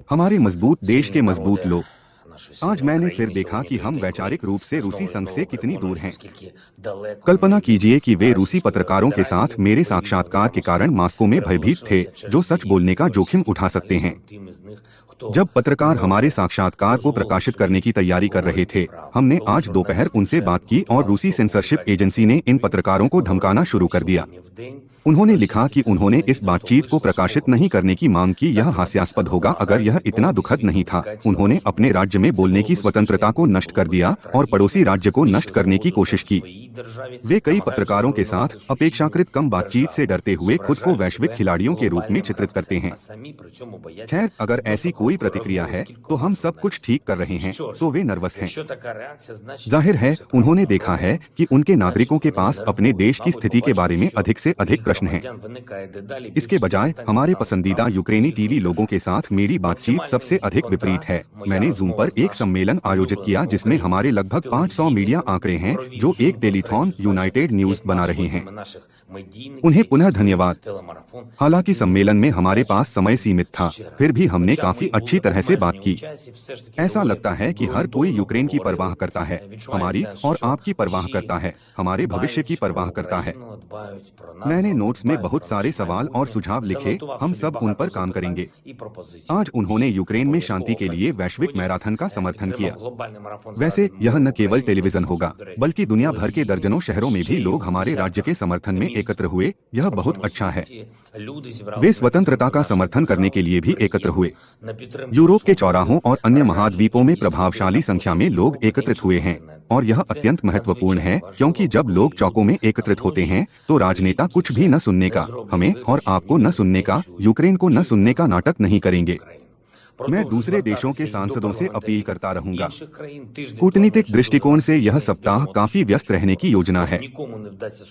हमारे मजबूत देश के Сильные मजबूत народи लोग। нашої आज сильної मैंने फिर України देखा сьогодні कि हम прикрили वैचारिक रूप से रूसी знову і संघ знову से कितनी दूर переконують, हैं। наскільки далеко कल्पना ми від कीजिए कि वे रूसी Російської पत्रकारों के साथ Федерації मेरे у вигляді साक्षात्कार के कारण промислів मास्को में भयभीत थे, перелишилися जो через सच рік बोलने का जोखिम російським उठा सकते हैं। журналістам, тим із них, хто जब पत्रकार हमारे може साक्षात्कार को дозволити प्रकाशित करने की собі तैयारी कर रहे говорити थे, правду. हमने Коли आज दोपहर журналісти उनसे вже बात की और готувалися रूसी до सेंसरशिप публікації एजेंसी ने इन पत्रकारों को धमकाना शुरू कर दिया। сьогодні в день उन्होंने लिखा कि російські उन्होंने इस журналісти बातचीत को вийшли з प्रकाशित того. नहीं करने की मांग की। यह Так हास्यास्पद написано, होगा अगर यह вимагають इतना दुखद повністю नहीं था। публікації उन्होंने розмов. अपने राज्य में Це बोलने було की स्वतंत्रता को безпечно, नष्ट कर було दिया би और पड़ोसी трагічно. राज्य को Інші नष्ट करने की заводи कोशिश в की। своїй державі वे कई намагаються पत्रकारों के साथ зруйнувати сусідню अपेक्षाकृत कम बातचीत से डरते हुए खुद को зображають वैश्विक себе खिलाड़ियों के रूप में глобальним चित्रित करते гравцем, हैं। а самі при цьому бояться खैर, अगर до ऐसी такого कोई प्रतिक्रिया है кількох तो हम सब कुछ журналістів. ठीक कर रहे हैं, Що ж, तो वे नर्वस हैं। якщо така реакція, значить जाहिर है все правильно उन्होंने देखा робимо. है कि उनके नागरिकों के Значить, पास вони अपने нервують. देश की Мабуть, स्थिति के बारे में побачили, अधिक से що अधिक в प्रश्न हैं। громадян виникає дедалі इसके більше बजाय питань हमारे стосовно पसंदीदा прав यूक्रेनी людини. टीवी लोगों के साथ मेरी बातचीत सबसे अधिक विपरीत है। मैंने जूम पर एक सम्मेलन आयोजित किया जिसमें हमारे लगभग 500 मीडिया आंकड़े हैं जो एक टेलीथॉन यूनाइटेड न्यूज बना रहे हैं। उन्हें पुनः धन्यवाद। हालांकि सम्मेलन में हमारे पास समय सीमित था, फिर भी हमने काफी अच्छी तरह से बात की। ऐसा लगता है कि हर कोई यूक्रेन की परवाह करता है, हमारी और आपकी परवाह करता है, हमारे भविष्य की परवाह करता है। मैंने नोट्स में बहुत सारे सवाल और सुझाव लिखे, हम सब उन पर काम करेंगे। आज उन्होंने यूक्रेन में शांति के लिए वैश्विक मैराथन का समर्थन किया। वैसे यह न केवल टेलीविजन होगा, बल्कि दुनिया भर के दर्जनों शहरों में भी लोग हमारे राज्य के समर्थन में एकत्र हुए। यह बहुत अच्छा है। वे स्वतंत्रता का समर्थन करने के लिए भी एकत्र हुए। यूरोप के चौराहों और अन्य महाद्वीपों में प्रभावशाली संख्या में लोग एकत्रित हुए हैं और यह अत्यंत महत्वपूर्ण है, क्योंकि जब लोग चौकों में एकत्रित होते हैं तो राजनेता कुछ भी न सुनने का, हमें और आपको न सुनने का, यूक्रेन को न सुनने का नाटक नहीं करेंगे। मैं दूसरे देशों के सांसदों से अपील करता रहूंगा। कूटनीतिक दृष्टिकोण से यह सप्ताह काफी व्यस्त रहने की योजना है,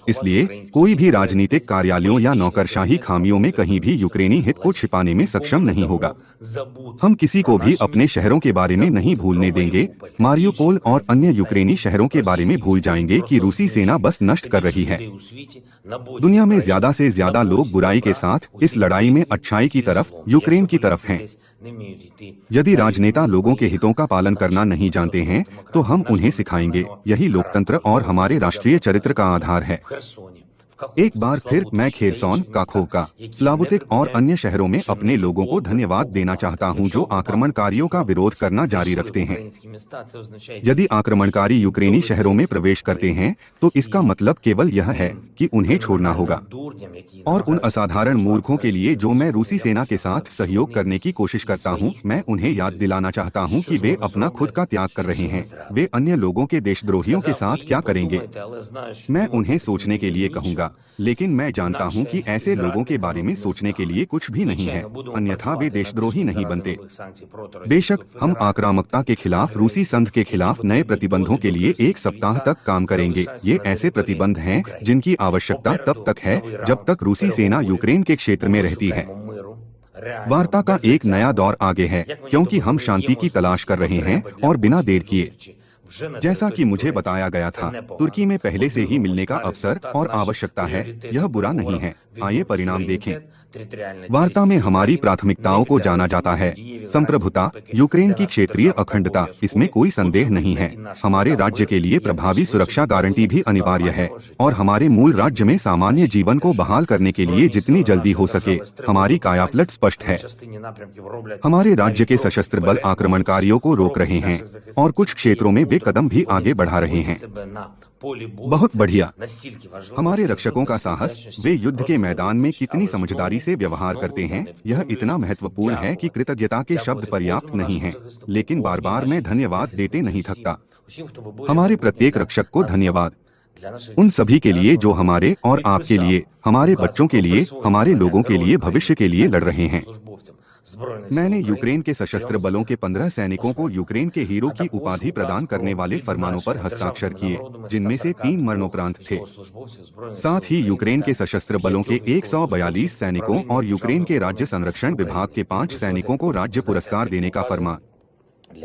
इसलिए कोई भी राजनीतिक कार्यालयों या नौकरशाही खामियों में कहीं भी यूक्रेनी हित को छिपाने में सक्षम नहीं होगा। हम किसी को भी अपने शहरों के बारे में नहीं भूलने देंगे। मारियोपोल और अन्य यूक्रेनी शहरों के बारे में भूल जाएंगे कि रूसी सेना बस नष्ट कर रही है। दुनिया में ज्यादा से ज्यादा लोग बुराई के साथ इस लड़ाई में अच्छाई की तरफ, यूक्रेन की तरफ हैं। यदि राजनेता लोगों के हितों का पालन करना नहीं जानते हैं तो हम उन्हें सिखाएंगे। यही लोकतंत्र और हमारे राष्ट्रीय चरित्र का आधार है। एक बार फिर मैं खेरसोन, काखोवका, स्लावुतिक और अन्य शहरों में अपने लोगों को धन्यवाद देना चाहता हूं जो आक्रमणकारियों का विरोध करना जारी रखते हैं। यदि आक्रमणकारी यूक्रेनी शहरों में प्रवेश करते हैं तो इसका मतलब केवल यह है कि उन्हें छोड़ना होगा। और उन असाधारण मूर्खों के लिए जो मैं रूसी सेना के साथ सहयोग करने की कोशिश करता हूं, मैं उन्हें याद दिलाना चाहता हूं कि वे अपना खुद का त्याग कर रहे हैं। वे अन्य लोगों के देशद्रोहियों के साथ क्या करेंगे? मैं उन्हें सोचने के लिए कहूँगा, लेकिन मैं जानता हूं कि ऐसे लोगों के बारे में सोचने के लिए कुछ भी नहीं है, अन्यथा वे देशद्रोही नहीं बनते। बेशक हम आक्रामकता के खिलाफ, रूसी संघ के खिलाफ नए प्रतिबंधों के लिए एक सप्ताह तक काम करेंगे। ये ऐसे प्रतिबंध हैं जिनकी आवश्यकता तब तक है जब तक रूसी सेना यूक्रेन के क्षेत्र में रहती है। वार्ता का एक नया दौर आगे है, क्योंकि हम शांति की तलाश कर रहे हैं और बिना देर किए। जैसा कि मुझे बताया गया था, तुर्की में पहले से ही मिलने का अवसर और आवश्यकता है। यह बुरा नहीं है। आइए परिणाम देखें। वार्ता में हमारी प्राथमिकताओं को जाना जाता है। संप्रभुता, यूक्रेन की क्षेत्रीय अखंडता, इसमें कोई संदेह नहीं है। हमारे राज्य के लिए प्रभावी सुरक्षा गारंटी भी अनिवार्य है और हमारे मूल राज्य में सामान्य जीवन को बहाल करने के लिए जितनी जल्दी हो सके हमारी कायापलट स्पष्ट है। हमारे राज्य के सशस्त्र बल आक्रमणकारियों को रोक रहे हैं और कुछ क्षेत्रों में वे कदम भी आगे बढ़ा रहे हैं। बहुत बढ़िया। हमारे रक्षकों का साहस, वे युद्ध के मैदान में कितनी समझदारी से व्यवहार करते हैं, यह इतना महत्वपूर्ण है कि कृतज्ञता के शब्द पर्याप्त नहीं हैं। लेकिन बार बार मैं धन्यवाद देते नहीं थकता। हमारे प्रत्येक रक्षक को धन्यवाद। उन सभी के लिए जो हमारे और आपके लिए, हमारे बच्चों के लिए, हमारे लोगों के लिए, भविष्य के लिए लड़ रहे हैं। मैंने यूक्रेन के सशस्त्र बलों के 15 सैनिकों को यूक्रेन के हीरो की उपाधि प्रदान करने वाले फरमानों पर हस्ताक्षर किए, जिनमें से 3 मरणोपरांत थे। साथ ही यूक्रेन के सशस्त्र बलों के 142 सैनिकों और यूक्रेन के राज्य संरक्षण विभाग के 5 सैनिकों को राज्य पुरस्कार देने का फरमान।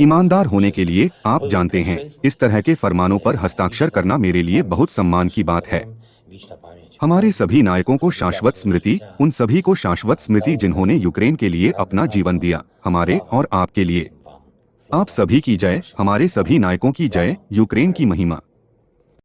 ईमानदार होने के लिए, आप जानते हैं, इस तरह के फरमानों पर हस्ताक्षर करना मेरे लिए बहुत सम्मान की बात है। Вічна пам'ять. हमारे सभी नायकों को शाश्वत स्मृति, उन सभी को शाश्वत स्मृति जिन्होंने यूक्रेन के लिए अपना जीवन दिया, हमारे और आपके लिए। Вам. आप सभी की जय, हमारे सभी नायकों की जय, यूक्रेन की महिमा।